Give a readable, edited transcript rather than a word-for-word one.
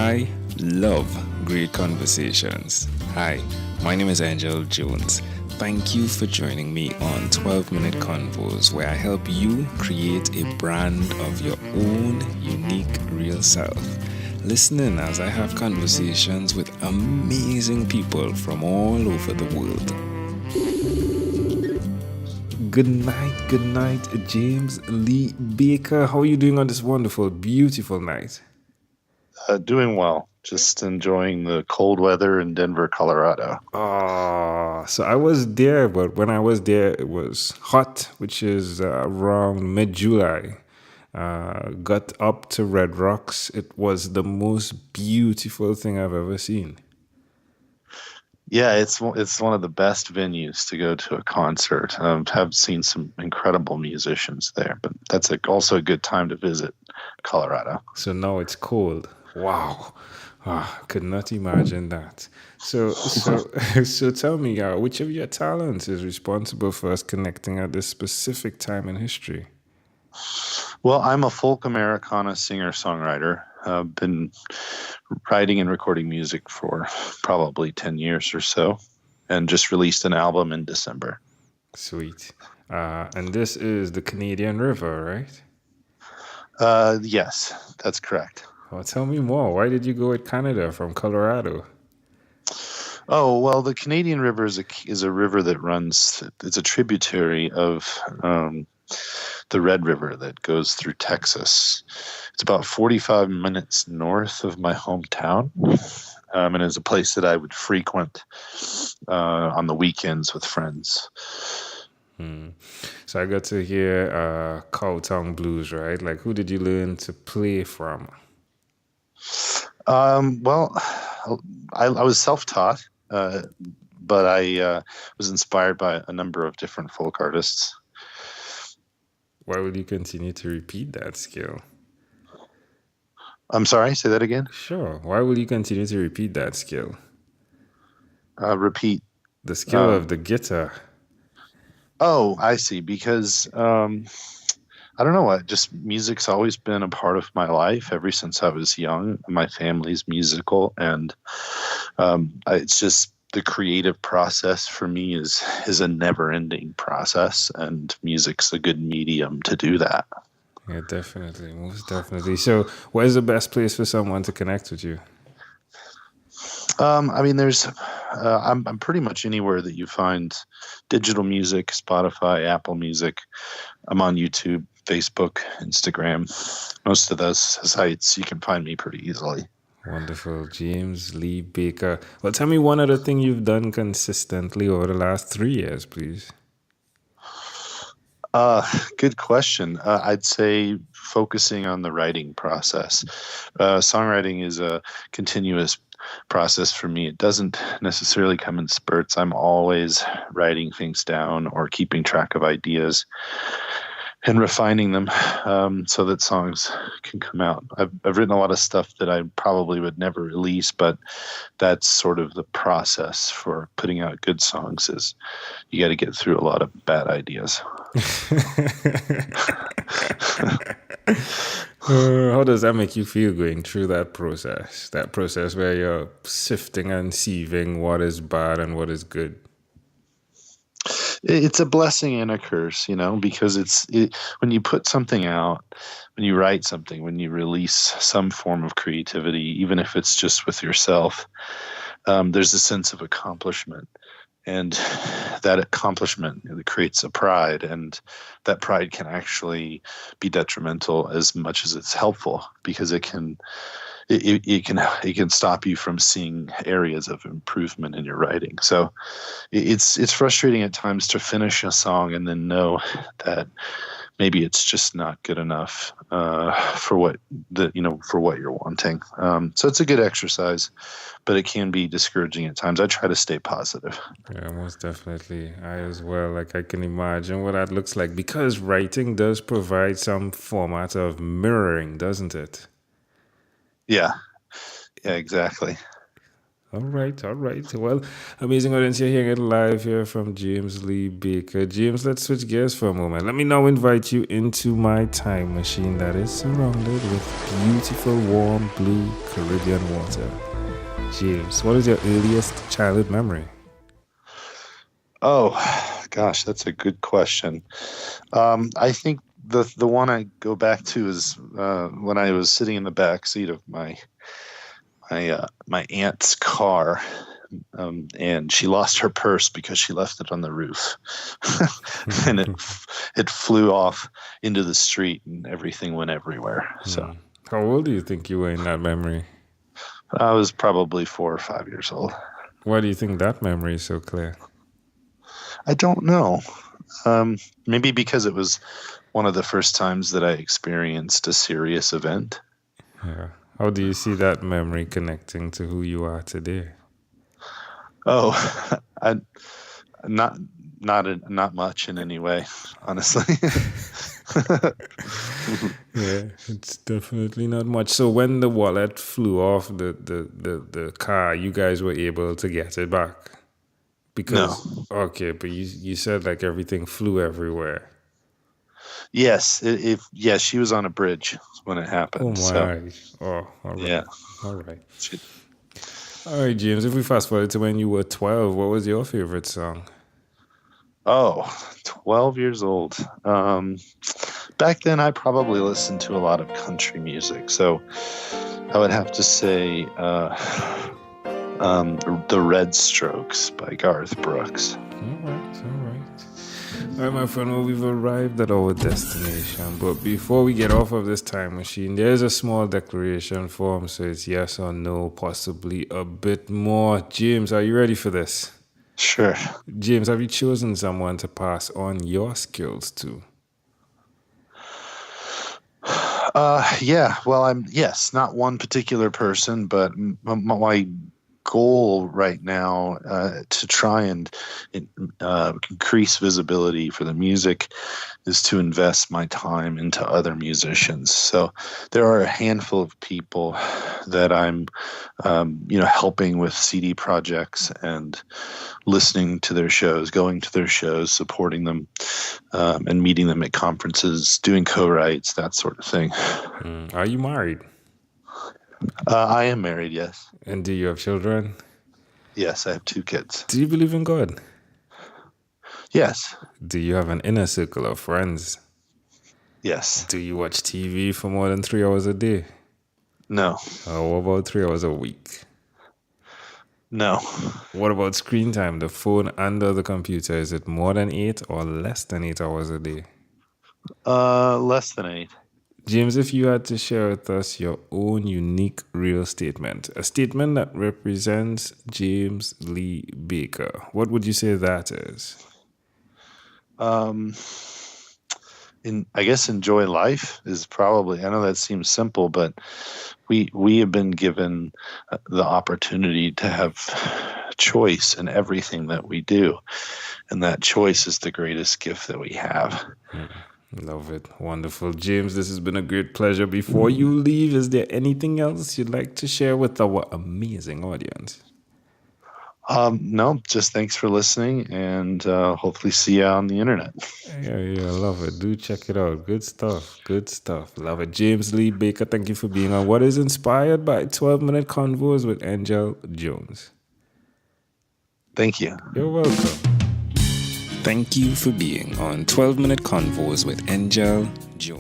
I love great conversations. Hi, my name is Angel Jones. Thank you for joining me on 12-Minute Convos, where I help you create a brand of your own unique real self. Listen in as I have conversations with amazing people from all over the world. Good night, James Lee Baker. How are you doing on this wonderful, beautiful night? Doing well. Just enjoying the cold weather in Denver, Colorado. So I was there, but when I was there, it was hot, which is around mid-July. Got up to Red Rocks. It was the most beautiful thing I've ever seen. Yeah, it's one of the best venues to go to a concert. Have seen some incredible musicians there, but that's also a good time to visit Colorado. So now it's cold. Wow. Could not imagine that. So tell me, which of your talents is responsible for us connecting at this specific time in history? Well, I'm a folk Americana singer-songwriter. I've been writing and recording music for probably 10 years or so, and just released an album in December. Sweet. And this is the Canadian River, right? Yes, that's correct. Well, tell me more. Why did you go with Canada from Colorado? Oh, well, the Canadian River is a river that runs, it's a tributary of the Red River that goes through Texas. It's about 45 minutes north of my hometown, and is a place that I would frequent on the weekends with friends. So I got to hear Cowtown Blues, right? Like, who did you learn to play from? Well, I was self-taught, but I was inspired by a number of different folk artists. Why will you continue to repeat that skill? I'm sorry, say that again? Sure. Why will you continue to repeat that skill? Repeat. The skill of the guitar. Oh, I see. Because I don't know, just music's always been a part of my life ever since I was young. My family's musical, and it's just the creative process for me is a never-ending process, and music's a good medium to do that. Yeah, definitely, most definitely. So, where's the best place for someone to connect with you? I mean, I'm pretty much anywhere that you find digital music: Spotify, Apple Music. I'm on YouTube, Facebook, Instagram. Most of those sites you can find me pretty easily. Wonderful. James Lee Baker. Well, tell me one other thing you've done consistently over the last 3 years, please. Good question. I'd say focusing on the writing process. Songwriting is a continuous process for me. It doesn't necessarily come in spurts. I'm always writing things down or keeping track of ideas and refining them so that songs can come out. I've written a lot of stuff that I probably would never release, but that's sort of the process for putting out good songs. Is you got to get through a lot of bad ideas. How does that make you feel going through that process? That process where you're sifting and sieving what is bad and what is good? It's a blessing and a curse, because when you put something out, when you write something, when you release some form of creativity, even if it's just with yourself, there's a sense of accomplishment. And that accomplishment creates a pride, and that pride can actually be detrimental as much as it's helpful, because it can stop you from seeing areas of improvement in your writing. So it's frustrating at times to finish a song and then know that maybe it's just not good enough for what you're wanting. So it's a good exercise, but it can be discouraging at times. I try to stay positive. Yeah, most definitely. I as well. Like, I can imagine what that looks like, because writing does provide some format of mirroring, doesn't it? Yeah, exactly. All right, all right. Well, amazing audience, you're hearing it live here from James Lee Baker. James, let's switch gears for a moment. Let me now invite you into my time machine that is surrounded with beautiful, warm, blue Caribbean water. James, what is your earliest childhood memory? Oh, gosh, that's a good question. I think the one I go back to is when I was sitting in the back seat of my aunt's car, and she lost her purse because she left it on the roof, and it flew off into the street, and everything went everywhere. So, how old do you think you were in that memory? I was probably 4 or 5 years old. Why do you think that memory is so clear? I don't know. Maybe because it was one of the first times that I experienced a serious event. Yeah. How do you see that memory connecting to who you are today? Oh, not much in any way, honestly. Yeah, it's definitely not much. So when the wallet flew off the car, you guys were able to get it back? Because No. Okay, but you said like everything flew everywhere. Yes, yes, she was on a bridge when it happened. Oh my! So, Oh, all right. yeah. All right. All right, James. If we fast forward to when you were 12, what was your favorite song? Oh, 12 years old. Back then, I probably listened to a lot of country music. So I would have to say The Red Strokes by Garth Brooks. All right. All right, my friend, well, we've arrived at our destination. But before we get off of this time machine, there's a small declaration form. So it's yes or no, possibly a bit more. James, are you ready for this? Sure. James, have you chosen someone to pass on your skills to? Yeah. Well, yes, not one particular person, but my goal right now to try and increase visibility for the music is to invest my time into other musicians. So there are a handful of people that I'm helping with CD projects and listening to their shows, going to their shows, supporting them, and meeting them at conferences, doing co-writes, that sort of thing. Are you married? I am married, yes. And do you have children? Yes, I have 2 kids. Do you believe in God? Yes. Do you have an inner circle of friends? Yes. Do you watch TV for more than 3 hours a day? No. What about 3 hours a week? No. What about screen time, the phone and the computer? Is it more than 8 or less than 8 hours a day? Less than 8. James, if you had to share with us your own unique real statement, a statement that represents James Lee Baker, what would you say that is? I guess enjoy life is probably, I know that seems simple, but we have been given the opportunity to have choice in everything that we do. And that choice is the greatest gift that we have. Love it. Wonderful. James, this has been a great pleasure. Before you leave, is there anything else you'd like to share with our amazing audience? No, just thanks for listening, and hopefully see you on the internet. Yeah, love it. Do check it out. Good stuff. Love it. James Lee Baker, thank you for being on What is Inspired by 12-Minute Convos with Angel Jones. Thank you. You're welcome. Thank you for being on 12-Minute Convos with Angel Jones.